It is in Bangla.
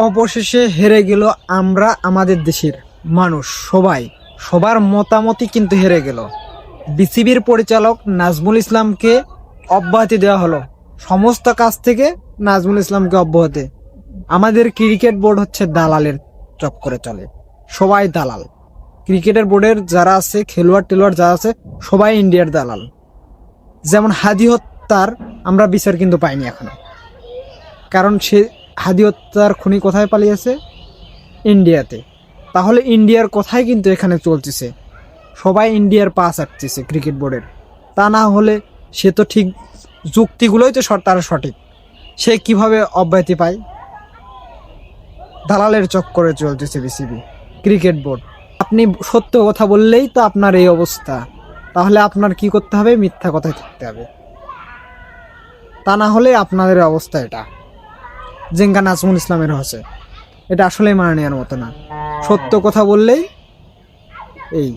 অবশেষে হেরে গেল আমরা, আমাদের দেশের মানুষ সবার মতামতই কিন্তু হেরে গেল। বিসিবির পরিচালক নাজমুল ইসলামকে অব্যাহতি দেওয়া হলো, সমস্ত কাজ থেকে নাজমুল ইসলামকে অব্যাহতি। আমাদের ক্রিকেট বোর্ড হচ্ছে দালালের চক্করে চলে, সবাই দালাল। ক্রিকেটের বোর্ডের যারা আছে, খেলোয়াড় টেলোয়াড় যারা আছে, সবাই ইন্ডিয়ার দালাল। যেমন হাদি হত্যার আমরা বিচার কিন্তু পাইনি এখনো, কারণ সে হাদি হত্যার খুনি কোথায় পালিয়েছে? ইন্ডিয়াতে। তাহলে ইন্ডিয়ার কথাই কিন্তু এখানে চলতেছে, সবাই ইন্ডিয়ার পা চাটতেছে ক্রিকেট বোর্ডের। তা না হলে সে তো ঠিক যুক্তিগুলোই তো তার সঠিক, সে কিভাবে অব্যাহতি পায়? দালালের চক্করে চলতেছে বিসিবি, ক্রিকেট বোর্ড। আপনি সত্য কথা বললেই তো আপনার এই অবস্থা, তাহলে আপনার কি করতে হবে? মিথ্যা কথায় থাকতে হবে, তা না হলে আপনাদের অবস্থা এটা যেঙ্গা নাজমুল ইসলামের হচ্ছে। এটা আসলেই মাননীয়ার মতো না। সত্য কথা বললেই এই